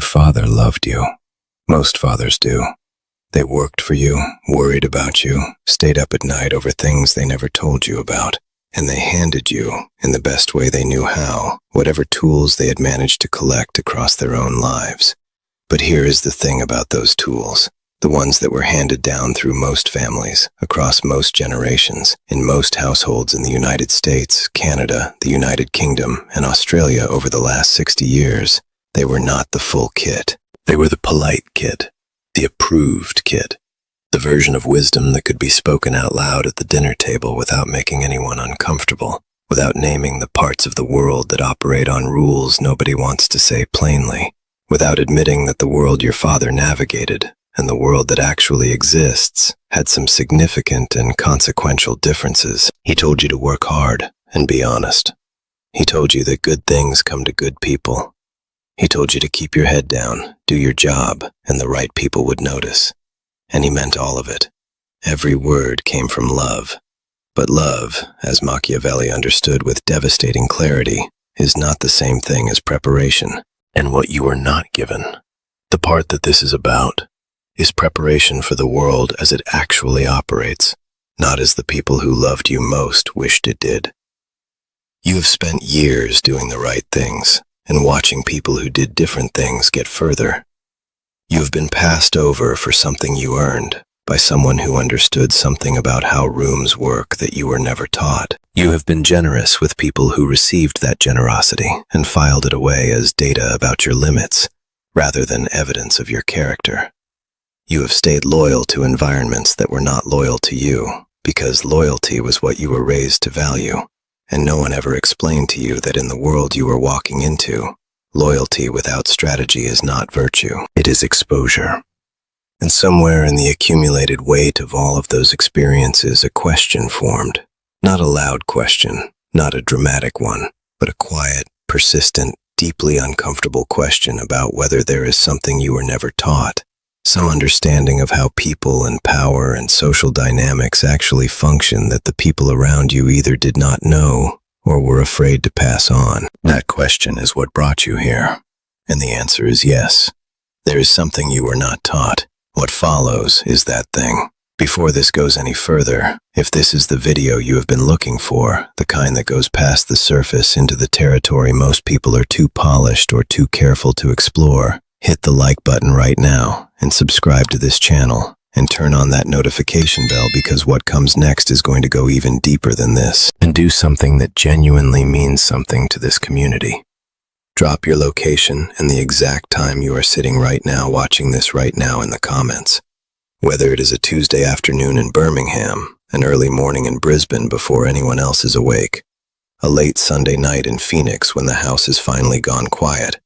father loved you. Most fathers do. They worked for you, worried about you, stayed up at night over things they never told you about, and they handed you, in the best way they knew how, whatever tools they had managed to collect across their own lives. But here is the thing about those tools, the ones that were handed down through most families, across most generations, in most households in the United States, Canada, the United Kingdom, and Australia over the last 60 years. They were not the full kit. They were the polite kit, the approved kit, the version of wisdom that could be spoken out loud at the dinner table without making anyone uncomfortable, without naming the parts of the world that operate on rules nobody wants to say plainly, without admitting that the world your father navigated and the world that actually exists had some significant and consequential differences. He told you to work hard and be honest. He told you that good things come to good people. He told you to keep your head down, do your job, and the right people would notice. And he meant all of it. Every word came from love. But love, as Machiavelli understood with devastating clarity, is not the same thing as preparation. And what you are not given, the part that this is about, is preparation for the world as it actually operates, not as the people who loved you most wished it did. You have spent years doing the right things and watching people who did different things get further. You have been passed over for something you earned by someone who understood something about how rooms work that you were never taught. You have been generous with people who received that generosity and filed it away as data about your limits, rather than evidence of your character. You have stayed loyal to environments that were not loyal to you, because loyalty was what you were raised to value, and no one ever explained to you that in the world you were walking into, loyalty without strategy is not virtue, it is exposure. And somewhere in the accumulated weight of all of those experiences, a question formed. Not a loud question, not a dramatic one, but a quiet, persistent, deeply uncomfortable question about whether there is something you were never taught, some understanding of how people and power and social dynamics actually function that the people around you either did not know or were afraid to pass on. That question is what brought you here. And the answer is yes. There is something you were not taught. What follows is that thing. Before this goes any further, if this is the video you have been looking for, the kind that goes past the surface into the territory most people are too polished or too careful to explore, hit the like button right now and subscribe to this channel and turn on that notification bell, because what comes next is going to go even deeper than this and do something that genuinely means something to this community. Drop your location and the exact time you are sitting right now watching this right now in the comments. Whether it is a Tuesday afternoon in Birmingham, an early morning in Brisbane before anyone else is awake, a late Sunday night in Phoenix when the house has finally gone quiet,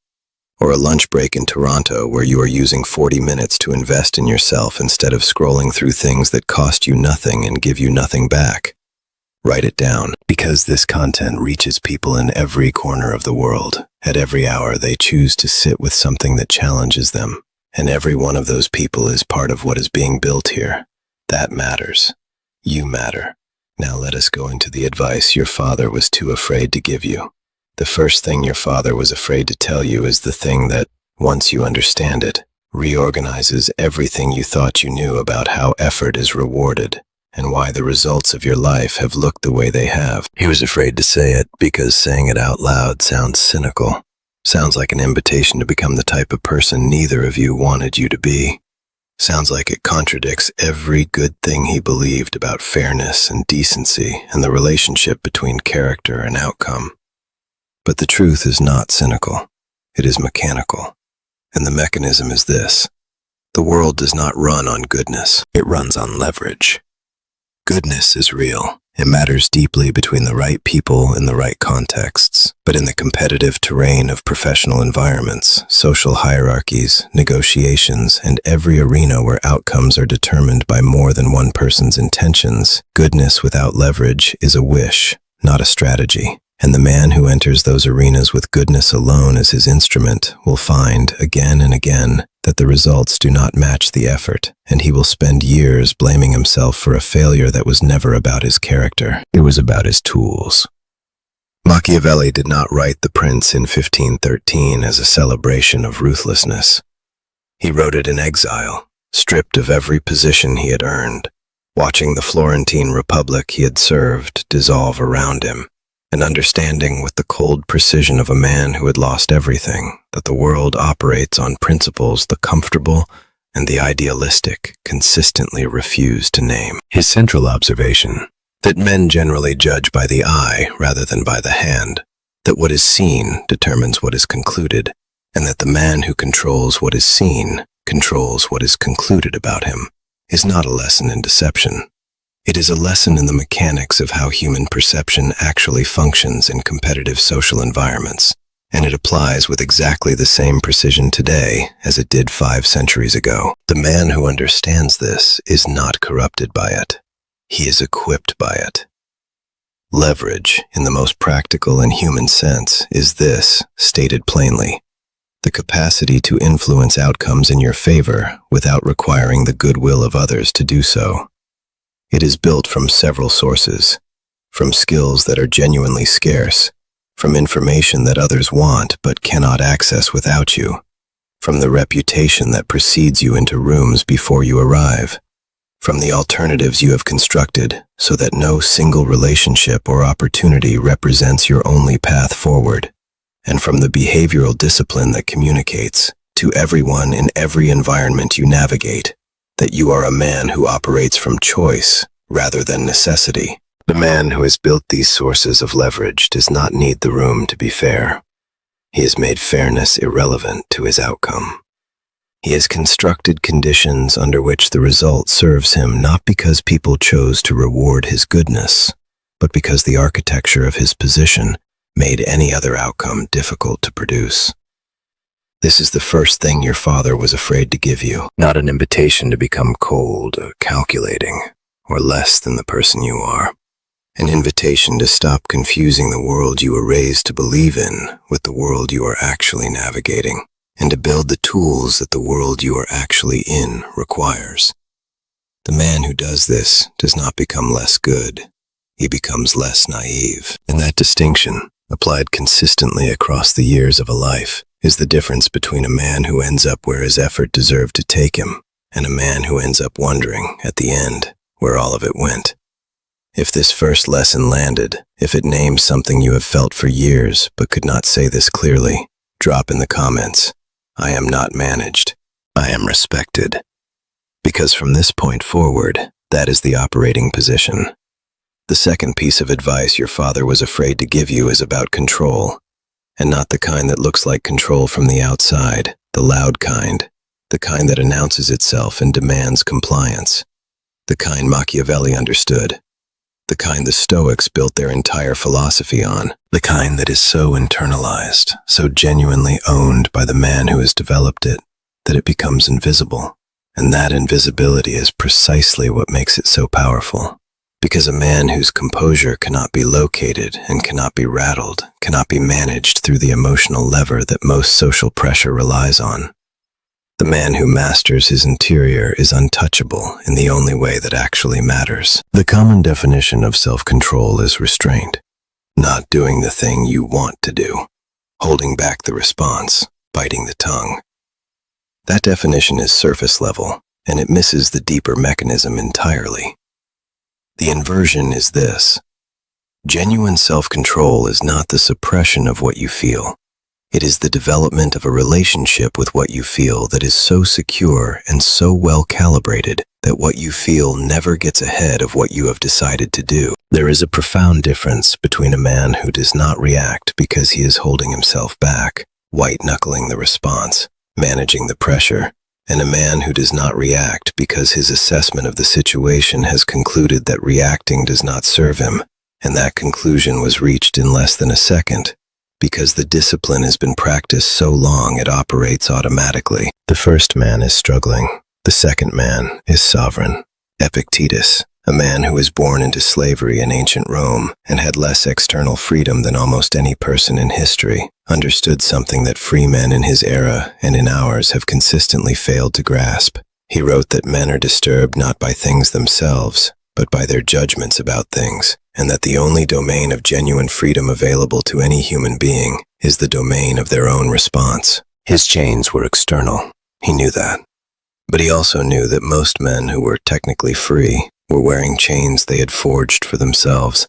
or a lunch break in Toronto where you are using 40 minutes to invest in yourself instead of scrolling through things that cost you nothing and give you nothing back. Write it down, because this content reaches people in every corner of the world. At every hour they choose to sit with something that challenges them, and every one of those people is part of what is being built here. That matters. You matter. Now let us go into the advice your father was too afraid to give you. The first thing your father was afraid to tell you is the thing that, once you understand it, reorganizes everything you thought you knew about how effort is rewarded and why the results of your life have looked the way they have. He was afraid to say it because saying it out loud sounds cynical, sounds like an invitation to become the type of person neither of you wanted you to be. Sounds like it contradicts every good thing he believed about fairness and decency and the relationship between character and outcome. But the truth is not cynical. It is mechanical. And the mechanism is this. The world does not run on goodness. It runs on leverage. Goodness is real. It matters deeply between the right people in the right contexts. But in the competitive terrain of professional environments, social hierarchies, negotiations, and every arena where outcomes are determined by more than one person's intentions, goodness without leverage is a wish, not a strategy. And the man who enters those arenas with goodness alone as his instrument will find, again and again, that the results do not match the effort, and he will spend years blaming himself for a failure that was never about his character. It was about his tools. Machiavelli did not write The Prince in 1513 as a celebration of ruthlessness. He wrote it in exile, stripped of every position he had earned, watching the Florentine Republic he had served dissolve around him, and understanding with the cold precision of a man who had lost everything that the world operates on principles the comfortable and the idealistic consistently refuse to name. His central observation, that men generally judge by the eye rather than by the hand, that what is seen determines what is concluded, and that the man who controls what is seen controls what is concluded about him, is not a lesson in deception. It is a lesson in the mechanics of how human perception actually functions in competitive social environments, and it applies with exactly the same precision today as it did 5 centuries ago. The man who understands this is not corrupted by it. He is equipped by it. Leverage, in the most practical and human sense, is this, stated plainly: the capacity to influence outcomes in your favor without requiring the goodwill of others to do so. It is built from several sources, from skills that are genuinely scarce, from information that others want but cannot access without you, from the reputation that precedes you into rooms before you arrive, from the alternatives you have constructed so that no single relationship or opportunity represents your only path forward, and from the behavioral discipline that communicates to everyone in every environment you navigate that you are a man who operates from choice rather than necessity. The man who has built these sources of leverage does not need the room to be fair. He has made fairness irrelevant to his outcome. He has constructed conditions under which the result serves him not because people chose to reward his goodness, but because the architecture of his position made any other outcome difficult to produce. This is the first thing your father was afraid to give you, not an invitation to become cold or calculating, or less than the person you are. An invitation to stop confusing the world you were raised to believe in with the world you are actually navigating, and to build the tools that the world you are actually in requires. The man who does this does not become less good. He becomes less naive. And that distinction, applied consistently across the years of a life, is the difference between a man who ends up where his effort deserved to take him and a man who ends up wondering, at the end, where all of it went. If this first lesson landed, if it names something you have felt for years but could not say this clearly, drop in the comments: I am not managed. I am respected. Because from this point forward, that is the operating position. The second piece of advice your father was afraid to give you is about control, and not the kind that looks like control from the outside, the loud kind, the kind that announces itself and demands compliance, the kind Machiavelli understood, the kind the Stoics built their entire philosophy on, the kind that is so internalized, so genuinely owned by the man who has developed it, that it becomes invisible. And that invisibility is precisely what makes it so powerful. Because a man whose composure cannot be located and cannot be rattled, cannot be managed through the emotional lever that most social pressure relies on. The man who masters his interior is untouchable in the only way that actually matters. The common definition of self-control is restraint, not doing the thing you want to do, holding back the response, biting the tongue. That definition is surface level, and it misses the deeper mechanism entirely. The inversion is this: genuine self-control is not the suppression of what you feel. It is the development of a relationship with what you feel that is so secure and so well calibrated that what you feel never gets ahead of what you have decided to do. There is a profound difference between a man who does not react because he is holding himself back, white-knuckling the response, managing the pressure, and a man who does not react because his assessment of the situation has concluded that reacting does not serve him, and that conclusion was reached in less than a second, because the discipline has been practiced so long it operates automatically. The first man is struggling. The second man is sovereign. Epictetus, a man who was born into slavery in ancient Rome and had less external freedom than almost any person in history, understood something that free men in his era and in ours have consistently failed to grasp. He wrote that men are disturbed not by things themselves, but by their judgments about things, and that the only domain of genuine freedom available to any human being is the domain of their own response. His chains were external. He knew that. But he also knew that most men who were technically free were wearing chains they had forged for themselves,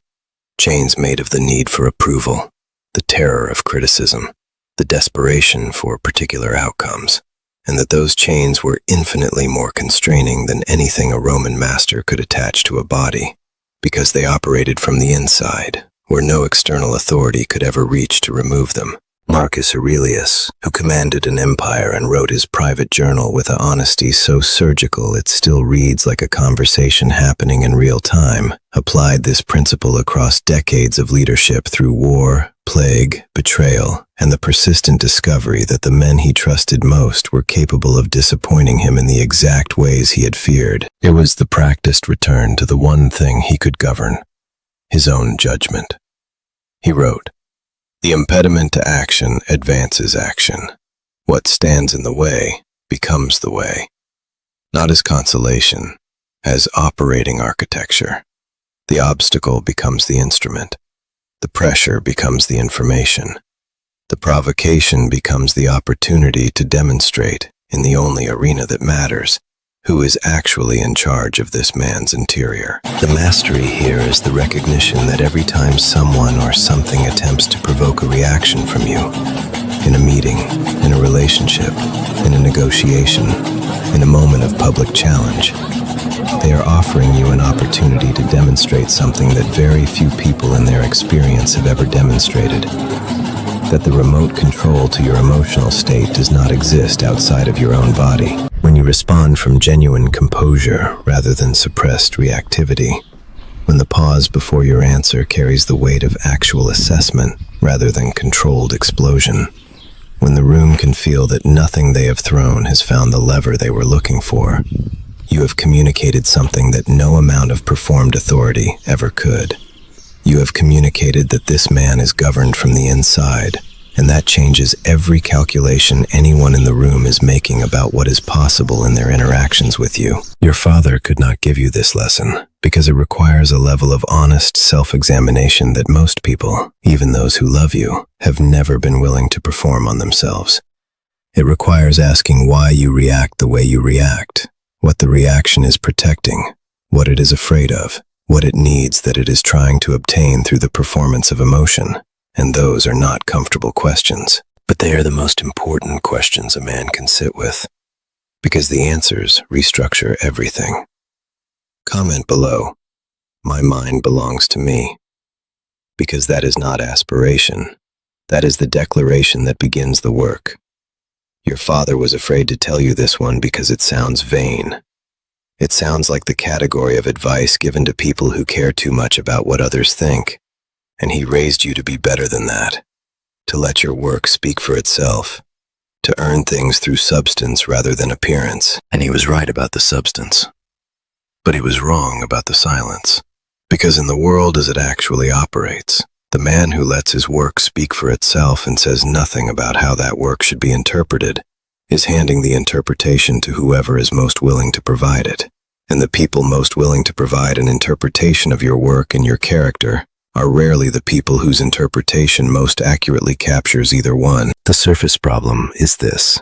chains made of the need for approval, the terror of criticism, the desperation for particular outcomes, and that those chains were infinitely more constraining than anything a Roman master could attach to a body, because they operated from the inside, where no external authority could ever reach to remove them. Marcus Aurelius, who commanded an empire and wrote his private journal with an honesty so surgical it still reads like a conversation happening in real time, applied this principle across decades of leadership through war, plague, betrayal, and the persistent discovery that the men he trusted most were capable of disappointing him in the exact ways he had feared. It was the practiced return to the one thing he could govern, his own judgment. He wrote, "The impediment to action advances action. What stands in the way becomes the way." Not as consolation, as operating architecture. The obstacle becomes the instrument. The pressure becomes the information. The provocation becomes the opportunity to demonstrate, in the only arena that matters, who is actually in charge of this man's interior. The mastery here is the recognition that every time someone or something attempts to provoke a reaction from you, in a meeting, in a relationship, in a negotiation, in a moment of public challenge, they are offering you an opportunity to demonstrate something that very few people in their experience have ever demonstrated. That the remote control to your emotional state does not exist outside of your own body. When you respond from genuine composure rather than suppressed reactivity, when the pause before your answer carries the weight of actual assessment rather than controlled explosion, when the room can feel that nothing they have thrown has found the lever they were looking for, you have communicated something that no amount of performed authority ever could. You have communicated that this man is governed from the inside, and that changes every calculation anyone in the room is making about what is possible in their interactions with you. Your father could not give you this lesson, because it requires a level of honest self-examination that most people, even those who love you, have never been willing to perform on themselves. It requires asking why you react the way you react, what the reaction is protecting, what it is afraid of, what it needs that it is trying to obtain through the performance of emotion. And those are not comfortable questions, but they are the most important questions a man can sit with, because the answers restructure everything. Comment below, "My mind belongs to me," because that is not aspiration. That is the declaration that begins the work. Your father was afraid to tell you this one because it sounds vain. It sounds like the category of advice given to people who care too much about what others think. And he raised you to be better than that, to let your work speak for itself, to earn things through substance rather than appearance. And he was right about the substance. But he was wrong about the silence. Because in the world as it actually operates, the man who lets his work speak for itself and says nothing about how that work should be interpreted is handing the interpretation to whoever is most willing to provide it. And the people most willing to provide an interpretation of your work and your character are rarely the people whose interpretation most accurately captures either one. The surface problem is this.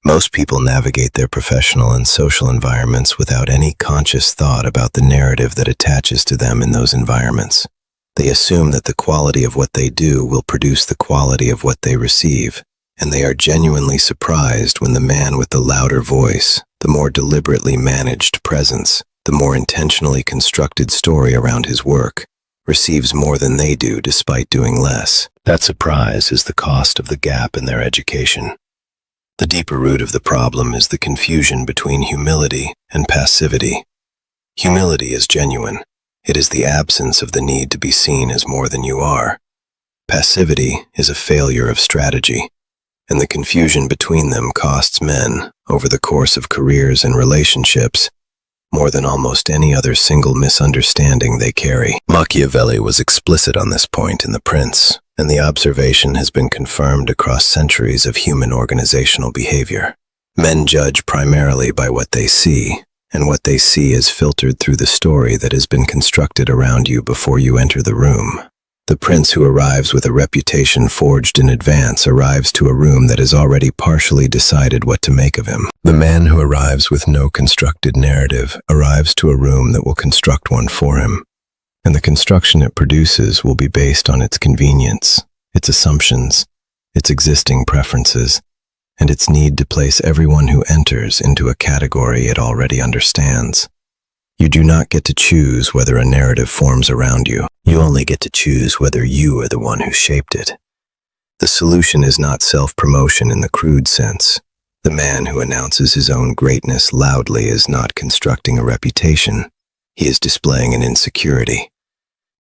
Most people navigate their professional and social environments without any conscious thought about the narrative that attaches to them in those environments. They assume that the quality of what they do will produce the quality of what they receive, and they are genuinely surprised when the man with the louder voice, the more deliberately managed presence, the more intentionally constructed story around his work, receives more than they do despite doing less. That surprise is the cost of the gap in their education. The deeper root of the problem is the confusion between humility and passivity. Humility is genuine. It is the absence of the need to be seen as more than you are. Passivity is a failure of strategy, and the confusion between them costs men, over the course of careers and relationships, more than almost any other single misunderstanding they carry. Machiavelli was explicit on this point in The Prince, and the observation has been confirmed across centuries of human organizational behavior. Men judge primarily by what they see, and what they see is filtered through the story that has been constructed around you before you enter the room. The prince who arrives with a reputation forged in advance arrives to a room that has already partially decided what to make of him. The man who arrives with no constructed narrative arrives to a room that will construct one for him, and the construction it produces will be based on its convenience, its assumptions, its existing preferences, and its need to place everyone who enters into a category it already understands. You do not get to choose whether a narrative forms around you. You only get to choose whether you are the one who shaped it. The solution is not self-promotion in the crude sense. The man who announces his own greatness loudly is not constructing a reputation. He is displaying an insecurity.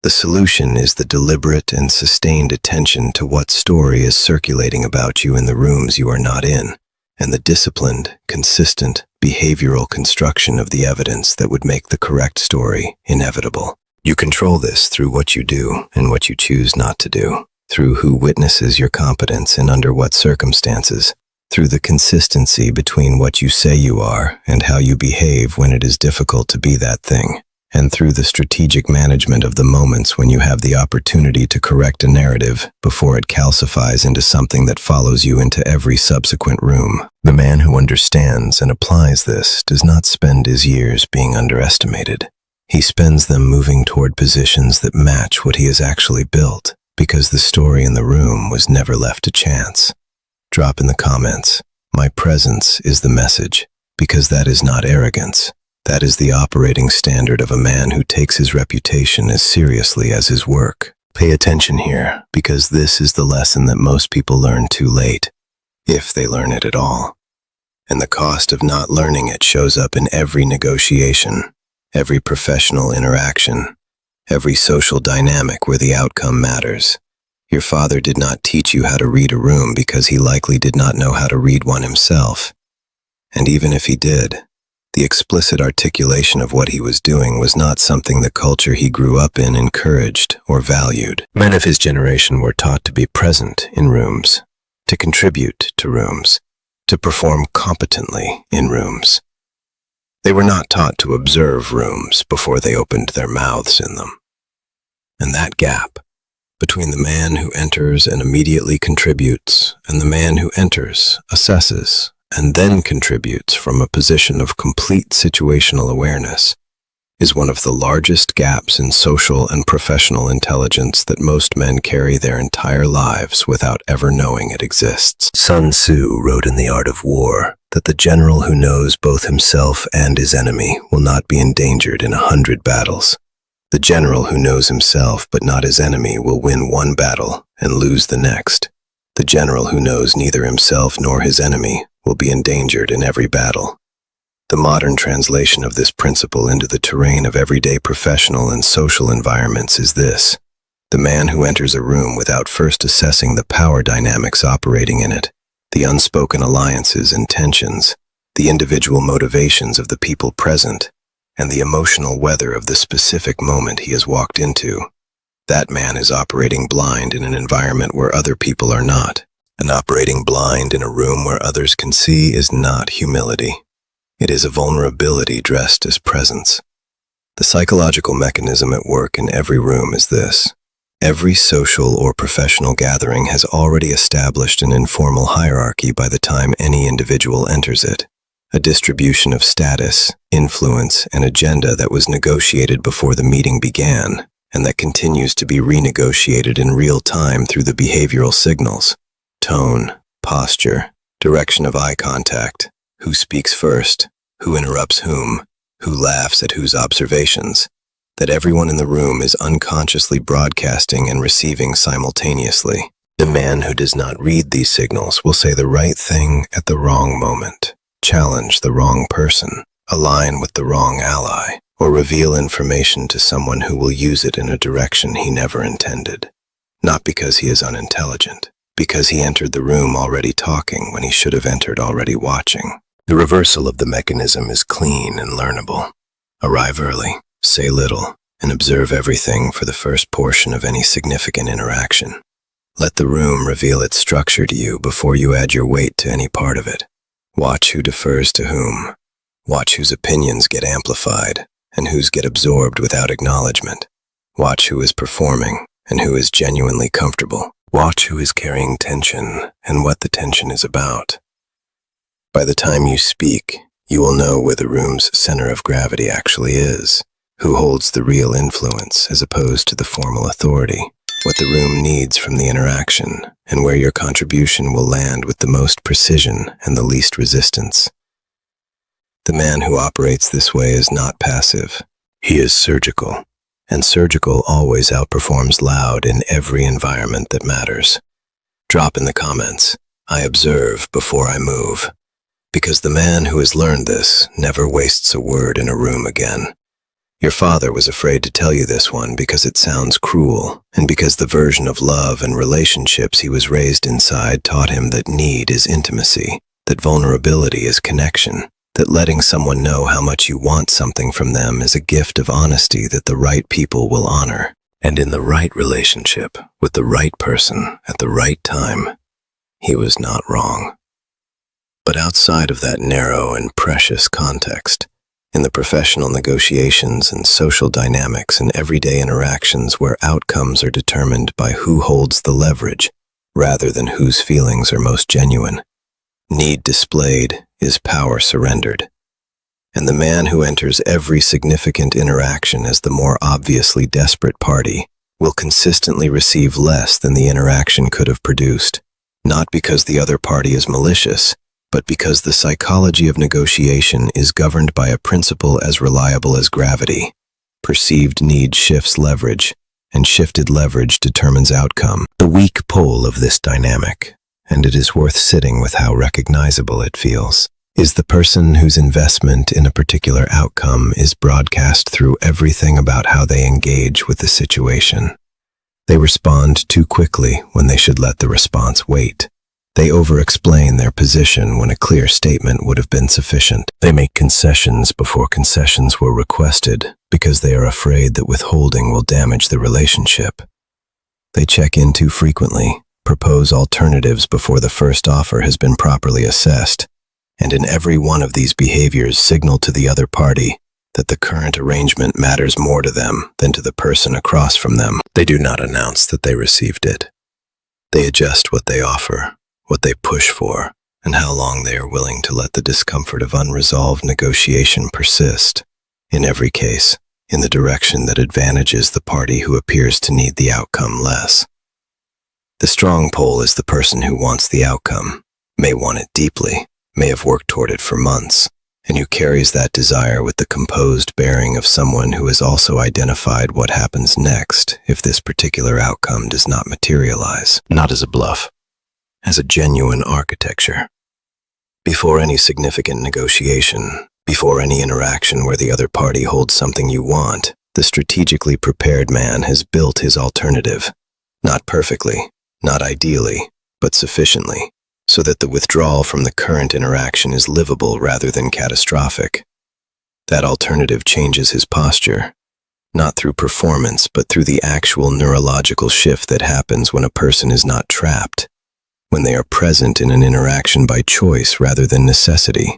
The solution is the deliberate and sustained attention to what story is circulating about you in the rooms you are not in, and the disciplined, consistent, behavioral construction of the evidence that would make the correct story inevitable. You control this through what you do and what you choose not to do, through who witnesses your competence and under what circumstances, through the consistency between what you say you are and how you behave when it is difficult to be that thing, and through the strategic management of the moments when you have the opportunity to correct a narrative before it calcifies into something that follows you into every subsequent room. The man who understands and applies this does not spend his years being underestimated. He spends them moving toward positions that match what he has actually built, because the story in the room was never left to chance. Drop in the comments, "My presence is the message," because that is not arrogance. That is the operating standard of a man who takes his reputation as seriously as his work. Pay attention here, because this is the lesson that most people learn too late, if they learn it at all. And the cost of not learning it shows up in every negotiation, every professional interaction, every social dynamic where the outcome matters. Your father did not teach you how to read a room because he likely did not know how to read one himself. And even if he did, the explicit articulation of what he was doing was not something the culture he grew up in encouraged or valued. Men of his generation were taught to be present in rooms, to contribute to rooms, to perform competently in rooms. They were not taught to observe rooms before they opened their mouths in them. And that gap between the man who enters and immediately contributes and the man who enters, assesses, and then contributes from a position of complete situational awareness is one of the largest gaps in social and professional intelligence that most men carry their entire lives without ever knowing it exists. Sun Tzu wrote in The Art of War that the general who knows both himself and his enemy will not be endangered in 100 battles. The general who knows himself but not his enemy will win one battle and lose the next. The general who knows neither himself nor his enemy will be endangered in every battle. The modern translation of this principle into the terrain of everyday professional and social environments is this: the man who enters a room without first assessing the power dynamics operating in it, the unspoken alliances and tensions, the individual motivations of the people present, and the emotional weather of the specific moment he has walked into, that man is operating blind in an environment where other people are not. And operating blind in a room where others can see is not humility. It is a vulnerability dressed as presence. The psychological mechanism at work in every room is this: every social or professional gathering has already established an informal hierarchy by the time any individual enters it, a distribution of status, influence, and agenda that was negotiated before the meeting began, and that continues to be renegotiated in real time through the behavioral signals: tone, posture, direction of eye contact, who speaks first, who interrupts whom, who laughs at whose observations, that everyone in the room is unconsciously broadcasting and receiving simultaneously. The man who does not read these signals will say the right thing at the wrong moment, challenge the wrong person, align with the wrong ally, or reveal information to someone who will use it in a direction he never intended. Not because he is unintelligent, because he entered the room already talking when he should have entered already watching. The reversal of the mechanism is clean and learnable. Arrive early, say little, and observe everything for the first portion of any significant interaction. Let the room reveal its structure to you before you add your weight to any part of it. Watch who defers to whom, Watch whose opinions get amplified and whose get absorbed without acknowledgement. Watch who is performing and who is genuinely comfortable. Watch who is carrying tension and what the tension is about. By the time you speak, you will know where the room's center of gravity actually is, who holds the real influence as opposed to the formal authority, what the room needs from the interaction, and where your contribution will land with the most precision and the least resistance. The man who operates this way is not passive. He is surgical, and surgical always outperforms loud in every environment that matters. Drop in the comments, "I observe before I move," because the man who has learned this never wastes a word in a room again. Your father was afraid to tell you this one because it sounds cruel, and because the version of love and relationships he was raised inside taught him that need is intimacy, that vulnerability is connection, that letting someone know how much you want something from them is a gift of honesty that the right people will honor. And in the right relationship, with the right person, at the right time, he was not wrong. But outside of that narrow and precious context, in the professional negotiations and social dynamics and everyday interactions where outcomes are determined by who holds the leverage rather than whose feelings are most genuine, need displayed is power surrendered. And the man who enters every significant interaction as the more obviously desperate party will consistently receive less than the interaction could have produced, not because the other party is malicious, but because the psychology of negotiation is governed by a principle as reliable as gravity. Perceived need shifts leverage, and shifted leverage determines outcome. The weak pole of this dynamic, and it is worth sitting with how recognizable it feels, is the person whose investment in a particular outcome is broadcast through everything about how they engage with the situation. They respond too quickly when they should let the response wait. They over-explain their position when a clear statement would have been sufficient. They make concessions before concessions were requested because they are afraid that withholding will damage the relationship. They check in too frequently, propose alternatives before the first offer has been properly assessed, and in every one of these behaviors signal to the other party that the current arrangement matters more to them than to the person across from them. They do not announce that they received it. They adjust what they offer, what they push for, and how long they are willing to let the discomfort of unresolved negotiation persist, in every case, in the direction that advantages the party who appears to need the outcome less. The strong pole is the person who wants the outcome, may want it deeply, may have worked toward it for months, and who carries that desire with the composed bearing of someone who has also identified what happens next if this particular outcome does not materialize, not as a bluff, as a genuine architecture. Before any significant negotiation, before any interaction where the other party holds something you want, the strategically prepared man has built his alternative, not perfectly, not ideally, but sufficiently, so that the withdrawal from the current interaction is livable rather than catastrophic. That alternative changes his posture, not through performance, but through the actual neurological shift that happens when a person is not trapped, when they are present in an interaction by choice rather than necessity,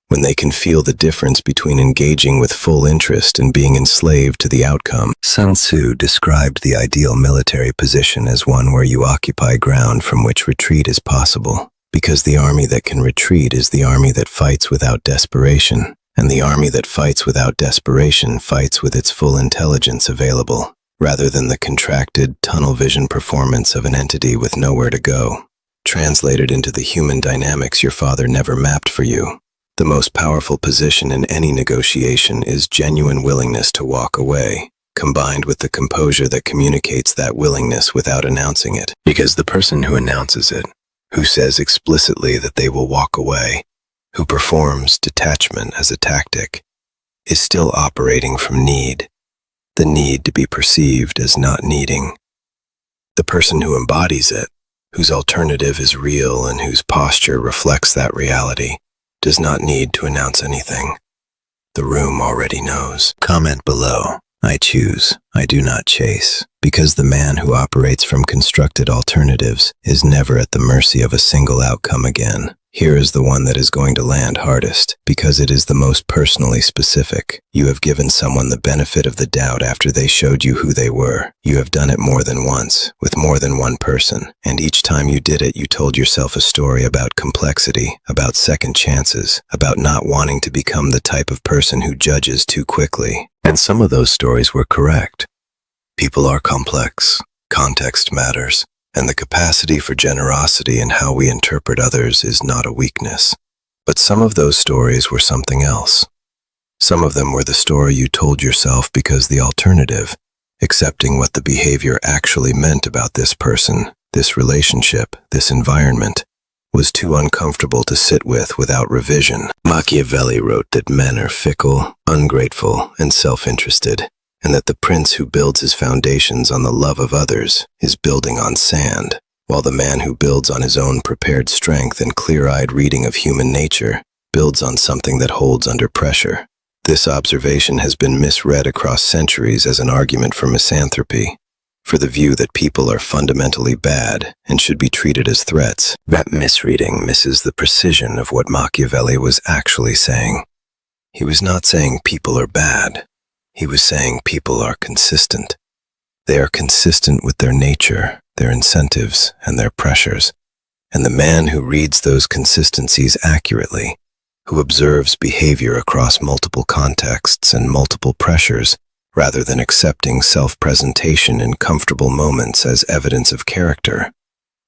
when they can feel the difference between engaging with full interest and being enslaved to the outcome. Sun Tzu described the ideal military position as one where you occupy ground from which retreat is possible, because the army that can retreat is the army that fights without desperation, and the army that fights without desperation fights with its full intelligence available, rather than the contracted, tunnel vision performance of an entity with nowhere to go. Translated into the human dynamics your father never mapped for you, the most powerful position in any negotiation is genuine willingness to walk away, combined with the composure that communicates that willingness without announcing it. Because the person who announces it, who says explicitly that they will walk away, who performs detachment as a tactic, is still operating from need, the need to be perceived as not needing. The person who embodies it, whose alternative is real and whose posture reflects that reality, does not need to announce anything. The room already knows. Comment below, "I choose, I do not chase," because the man who operates from constructed alternatives is never at the mercy of a single outcome again. Here is the one that is going to land hardest, because it is the most personally specific. You have given someone the benefit of the doubt after they showed you who they were. You have done it more than once, with more than one person, and each time you did it, you told yourself a story about complexity, about second chances, about not wanting to become the type of person who judges too quickly. And some of those stories were correct. People are complex, context matters, and the capacity for generosity in how we interpret others is not a weakness. But some of those stories were something else. Some of them were the story you told yourself because the alternative, accepting what the behavior actually meant about this person, this relationship, this environment, was too uncomfortable to sit with without revision. Machiavelli wrote that men are fickle, ungrateful, and self-interested, and that the prince who builds his foundations on the love of others is building on sand, while the man who builds on his own prepared strength and clear-eyed reading of human nature builds on something that holds under pressure. This observation has been misread across centuries as an argument for misanthropy, for the view that people are fundamentally bad and should be treated as threats. That misreading misses the precision of what Machiavelli was actually saying. He was not saying people are bad. He was saying people are consistent. They are consistent with their nature, their incentives, and their pressures. And the man who reads those consistencies accurately, who observes behavior across multiple contexts and multiple pressures, rather than accepting self-presentation in comfortable moments as evidence of character,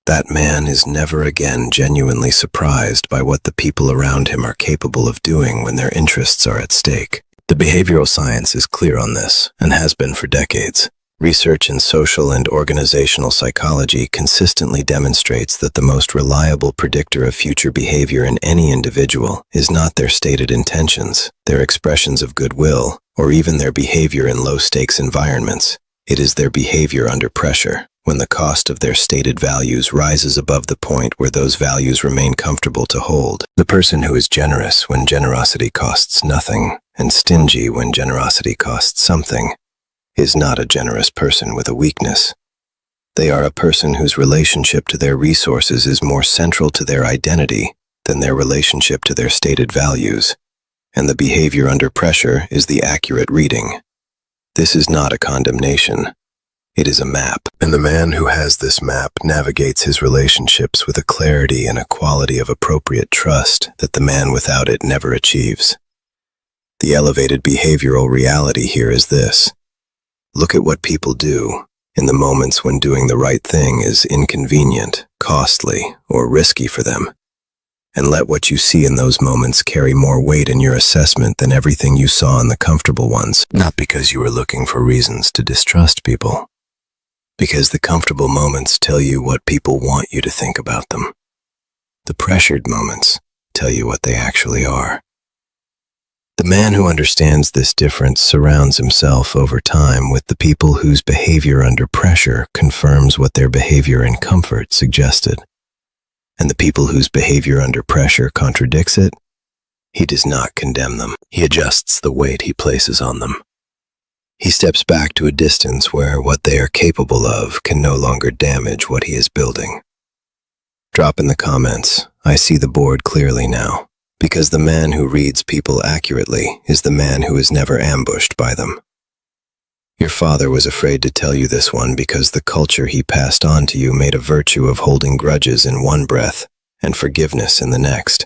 that man is never again genuinely surprised by what the people around him are capable of doing when their interests are at stake. The behavioral science is clear on this, and has been for decades. Research in social and organizational psychology consistently demonstrates that the most reliable predictor of future behavior in any individual is not their stated intentions, their expressions of goodwill, or even their behavior in low-stakes environments. It is their behavior under pressure, when the cost of their stated values rises above the point where those values remain comfortable to hold. The person who is generous when generosity costs nothing, and stingy when generosity costs something, is not a generous person with a weakness. They are a person whose relationship to their resources is more central to their identity than their relationship to their stated values, and the behavior under pressure is the accurate reading. This is not a condemnation. It is a map, and the man who has this map navigates his relationships with a clarity and a quality of appropriate trust that the man without it never achieves. The elevated behavioral reality here is this. Look at what people do in the moments when doing the right thing is inconvenient, costly, or risky for them, and let what you see in those moments carry more weight in your assessment than everything you saw in the comfortable ones, not because you were looking for reasons to distrust people, because the comfortable moments tell you what people want you to think about them. The pressured moments tell you what they actually are. The man who understands this difference surrounds himself over time with the people whose behavior under pressure confirms what their behavior in comfort suggested. And the people whose behavior under pressure contradicts it, he does not condemn them. He adjusts the weight he places on them. He steps back to a distance where what they are capable of can no longer damage what he is building. Drop in the comments, I see the board clearly now. Because the man who reads people accurately is the man who is never ambushed by them. Your father was afraid to tell you this one because the culture he passed on to you made a virtue of holding grudges in one breath and forgiveness in the next,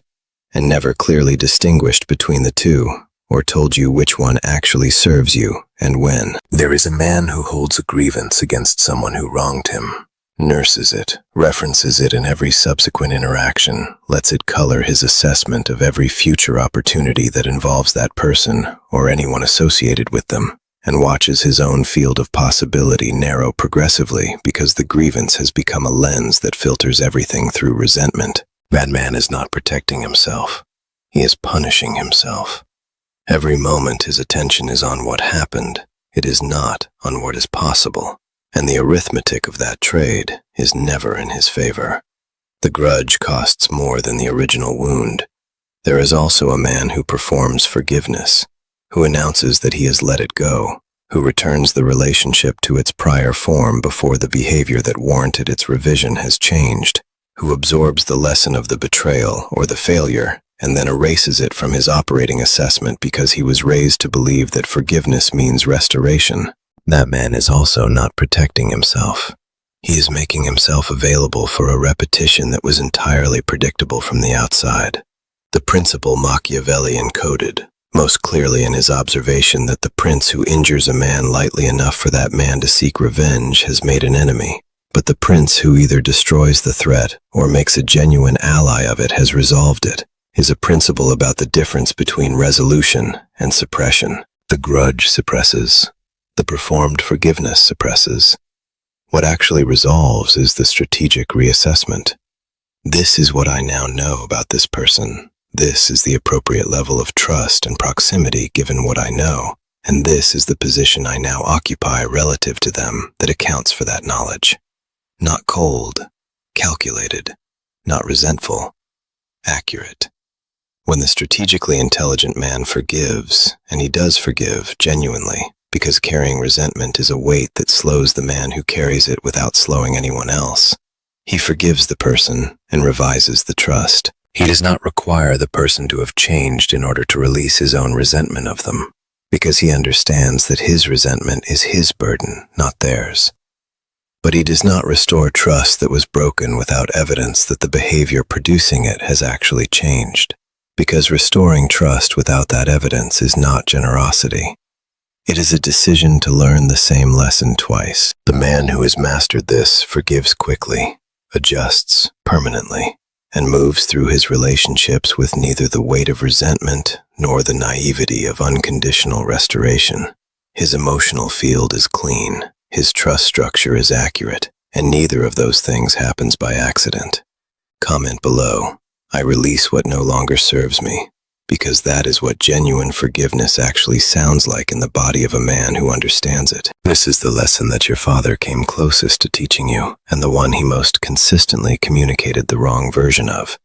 and never clearly distinguished between the two, or told you which one actually serves you and when. There is a man who holds a grievance against someone who wronged him, nurses it, references it in every subsequent interaction, lets it color his assessment of every future opportunity that involves that person or anyone associated with them, and watches his own field of possibility narrow progressively because the grievance has become a lens that filters everything through resentment. That man is not protecting himself. He is punishing himself. Every moment his attention is on what happened. It is not on what is possible. And the arithmetic of that trade is never in his favor. The grudge costs more than the original wound. There is also a man who performs forgiveness, who announces that he has let it go, who returns the relationship to its prior form before the behavior that warranted its revision has changed. who absorbs the lesson of the betrayal or the failure and then erases it from his operating assessment because he was raised to believe that forgiveness means restoration. That man is also not protecting himself. He is making himself available for a repetition that was entirely predictable from the outside. The principle Machiavellian coded most clearly in his observation that the prince who injures a man lightly enough for that man to seek revenge has made an enemy, but the prince who either destroys the threat or makes a genuine ally of it has resolved it, is a principle about the difference between resolution and suppression. The grudge suppresses. The performed forgiveness suppresses. What actually resolves is the strategic reassessment. This is what I now know about this person. This is the appropriate level of trust and proximity given what I know, and this is the position I now occupy relative to them that accounts for that knowledge. Not cold, calculated, not resentful, accurate. When the strategically intelligent man forgives, and he does forgive genuinely, because carrying resentment is a weight that slows the man who carries it without slowing anyone else, he forgives the person and revises the trust. He does not require the person to have changed in order to release his own resentment of them, because he understands that his resentment is his burden, not theirs. But he does not restore trust that was broken without evidence that the behavior producing it has actually changed, because restoring trust without that evidence is not generosity. It is a decision to learn the same lesson twice. The man who has mastered this forgives quickly, adjusts permanently, and moves through his relationships with neither the weight of resentment nor the naivety of unconditional restoration. His emotional field is clean, his trust structure is accurate, and neither of those things happens by accident. Comment below, I release what no longer serves me, because that is what genuine forgiveness actually sounds like in the body of a man who understands it. This is the lesson that your father came closest to teaching you, and the one he most consistently communicated the wrong version of.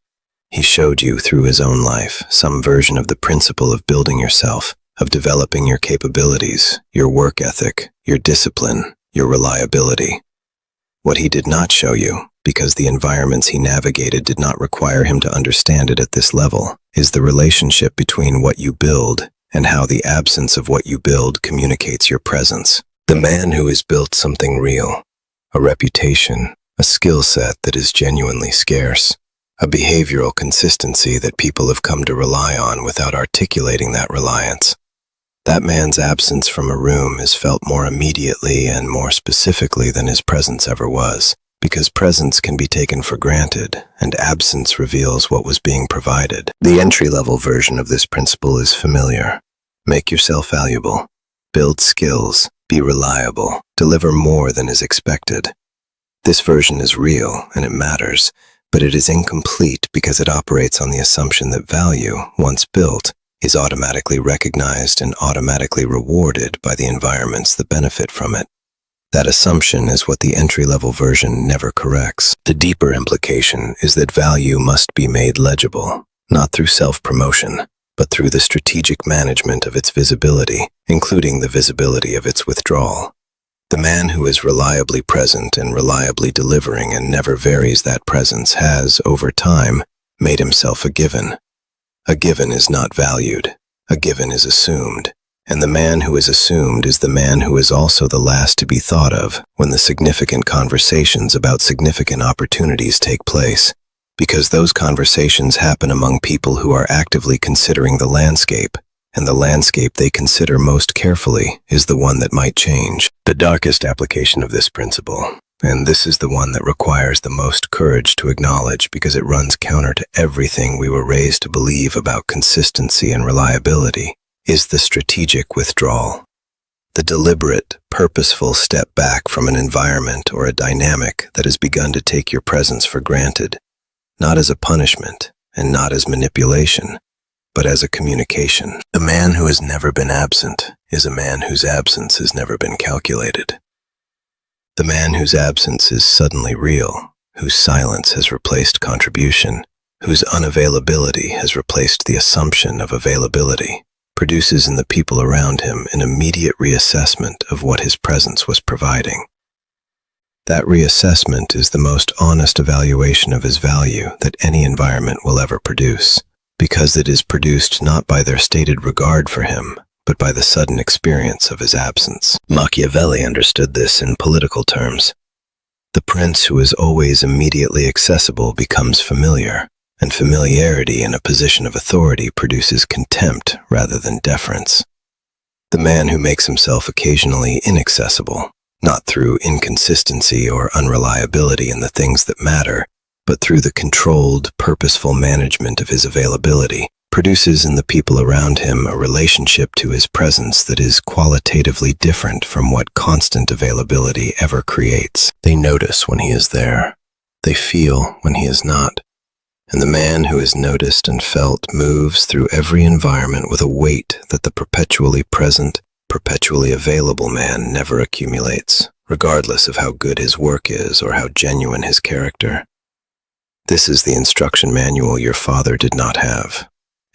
He showed you through his own life some version of the principle of building yourself, of developing your capabilities, your work ethic, your discipline, your reliability. What he did not show you, because the environments he navigated did not require him to understand it at this level, is the relationship between what you build and how the absence of what you build communicates your presence. The man who has built something real, a reputation, a skill set that is genuinely scarce, a behavioral consistency that people have come to rely on without articulating that reliance. That man's absence from a room is felt more immediately and more specifically than his presence ever was, because presence can be taken for granted, and absence reveals what was being provided. The entry-level version of this principle is familiar. Make yourself valuable. Build skills. Be reliable. Deliver more than is expected. This version is real, and it matters, but it is incomplete because it operates on the assumption that value, once built, is automatically recognized and automatically rewarded by the environments that benefit from it. That assumption is what the entry-level version never corrects. The deeper implication is that value must be made legible, not through self-promotion, but through the strategic management of its visibility, including the visibility of its withdrawal. The man who is reliably present and reliably delivering and never varies that presence has, over time, made himself a given. A given is not valued. A given is assumed. And the man who is assumed is the man who is also the last to be thought of when the significant conversations about significant opportunities take place, because those conversations happen among people who are actively considering the landscape, and the landscape they consider most carefully is the one that might change. The darkest application of this principle, and this is the one that requires the most courage to acknowledge because it runs counter to everything we were raised to believe about consistency and reliability, is the strategic withdrawal. The deliberate, purposeful step back from an environment or a dynamic that has begun to take your presence for granted, not as a punishment and not as manipulation, but as a communication. The man who has never been absent is a man whose absence has never been calculated. The man whose absence is suddenly real, whose silence has replaced contribution, whose unavailability has replaced the assumption of availability, produces in the people around him an immediate reassessment of what his presence was providing. That reassessment is the most honest evaluation of his value that any environment will ever produce, because it is produced not by their stated regard for him, but by the sudden experience of his absence. Machiavelli understood this in political terms. The prince who is always immediately accessible becomes familiar, and familiarity in a position of authority produces contempt rather than deference. The man who makes himself occasionally inaccessible, not through inconsistency or unreliability in the things that matter, but through the controlled, purposeful management of his availability, produces in the people around him a relationship to his presence that is qualitatively different from what constant availability ever creates. They notice when he is there. They feel when he is not. And the man who is noticed and felt moves through every environment with a weight that the perpetually present, perpetually available man never accumulates, regardless of how good his work is or how genuine his character. This is the instruction manual your father did not have,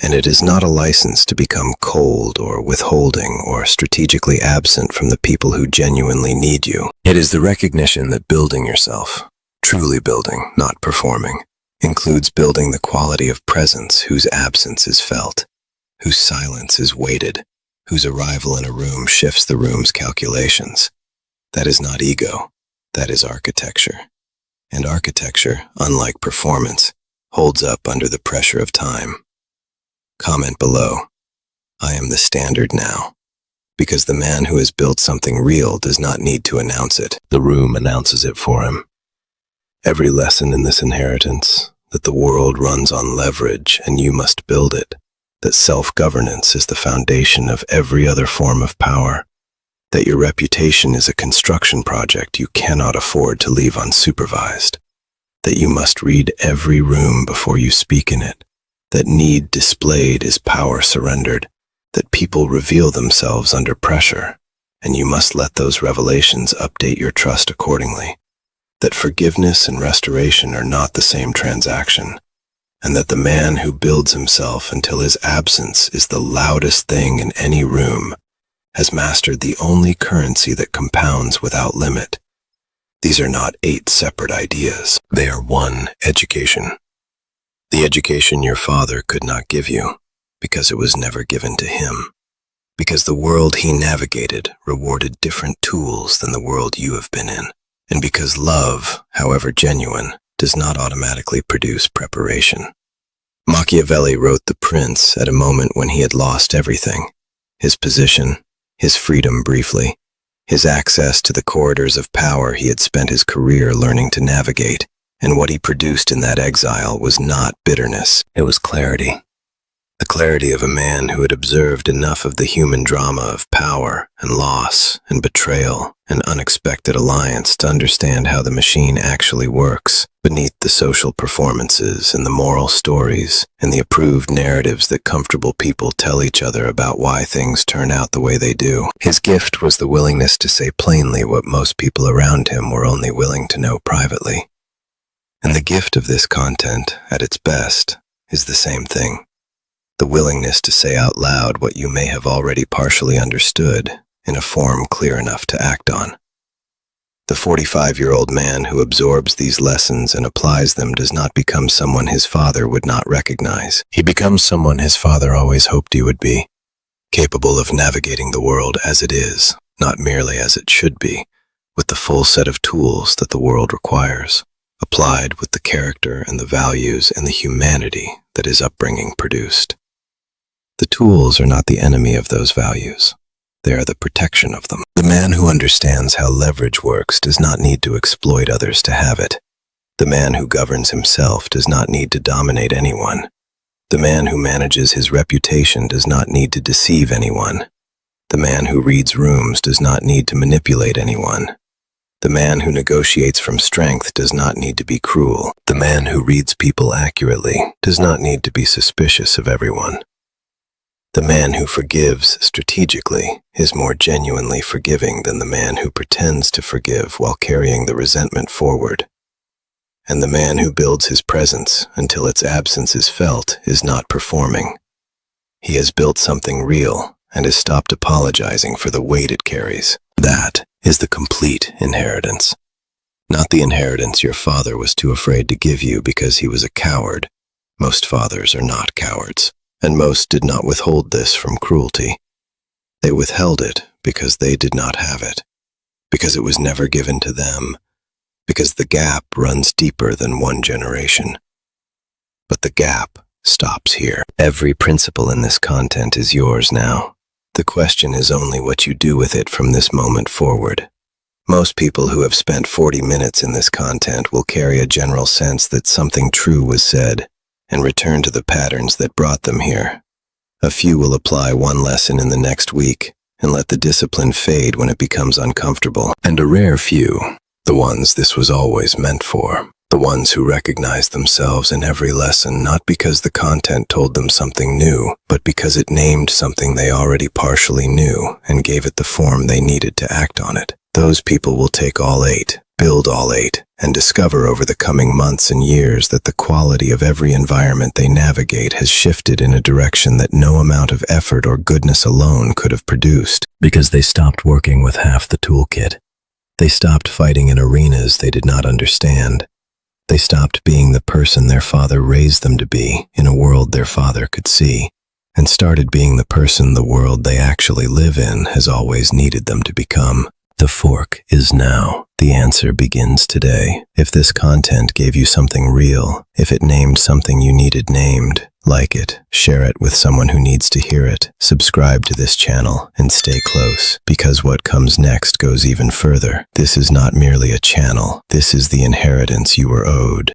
and it is not a license to become cold or withholding or strategically absent from the people who genuinely need you. It is the recognition that building yourself, truly building, not performing, includes building the quality of presence whose absence is felt, whose silence is weighted, whose arrival in a room shifts the room's calculations. That is not ego, that is architecture. And architecture, unlike performance, holds up under the pressure of time. Comment below, I am the standard now, because the man who has built something real does not need to announce it. The room announces it for him. Every lesson in this inheritance, that the world runs on leverage and you must build it, that self-governance is the foundation of every other form of power, that your reputation is a construction project you cannot afford to leave unsupervised, that you must read every room before you speak in it, that need displayed is power surrendered, that people reveal themselves under pressure, and you must let those revelations update your trust accordingly, that forgiveness and restoration are not the same transaction, and that the man who builds himself until his absence is the loudest thing in any room has mastered the only currency that compounds without limit. These are not 8 separate ideas. They are one education. The education your father could not give you, because it was never given to him, because the world he navigated rewarded different tools than the world you have been in, and because love, however genuine, does not automatically produce preparation. Machiavelli wrote The Prince at a moment when he had lost everything: his position, his freedom briefly, his access to the corridors of power he had spent his career learning to navigate, and what he produced in that exile was not bitterness, it was clarity. The clarity of a man who had observed enough of the human drama of power and loss and betrayal and unexpected alliance to understand how the machine actually works beneath the social performances and the moral stories and the approved narratives that comfortable people tell each other about why things turn out the way they do. His gift was the willingness to say plainly what most people around him were only willing to know privately. And the gift of this content, at its best, is the same thing. The willingness to say out loud what you may have already partially understood in a form clear enough to act on. The 45-year-old man who absorbs these lessons and applies them does not become someone his father would not recognize. He becomes someone his father always hoped he would be, capable of navigating the world as it is, not merely as it should be, with the full set of tools that the world requires, applied with the character and the values and the humanity that his upbringing produced. The tools are not the enemy of those values. They are the protection of them. The man who understands how leverage works does not need to exploit others to have it. The man who governs himself does not need to dominate anyone. The man who manages his reputation does not need to deceive anyone. The man who reads rooms does not need to manipulate anyone. The man who negotiates from strength does not need to be cruel. The man who reads people accurately does not need to be suspicious of everyone. The man who forgives strategically is more genuinely forgiving than the man who pretends to forgive while carrying the resentment forward. And the man who builds his presence until its absence is felt is not performing. He has built something real and has stopped apologizing for the weight it carries. That is the complete inheritance. Not the inheritance your father was too afraid to give you because he was a coward. Most fathers are not cowards, and most did not withhold this from cruelty. They withheld it because they did not have it, because it was never given to them, because the gap runs deeper than one generation. But the gap stops here. Every principle in this content is yours now. The question is only what you do with it from this moment forward. Most people who have spent 40 minutes in this content will carry a general sense that something true was said and return to the patterns that brought them here. A few will apply one lesson in the next week and let the discipline fade when it becomes uncomfortable. And a rare few, the ones this was always meant for, the ones who recognize themselves in every lesson not because the content told them something new, but because it named something they already partially knew and gave it the form they needed to act on it. Those people will take all 8, build all 8, and discover over the coming months and years that the quality of every environment they navigate has shifted in a direction that no amount of effort or goodness alone could have produced, because they stopped working with half the toolkit. They stopped fighting in arenas they did not understand. They stopped being the person their father raised them to be in a world their father could see, and started being the person the world they actually live in has always needed them to become. The fork is now. The answer begins today. If this content gave you something real, if it named something you needed named, like it, share it with someone who needs to hear it, subscribe to this channel, and stay close, because what comes next goes even further. This is not merely a channel. This is the inheritance you were owed.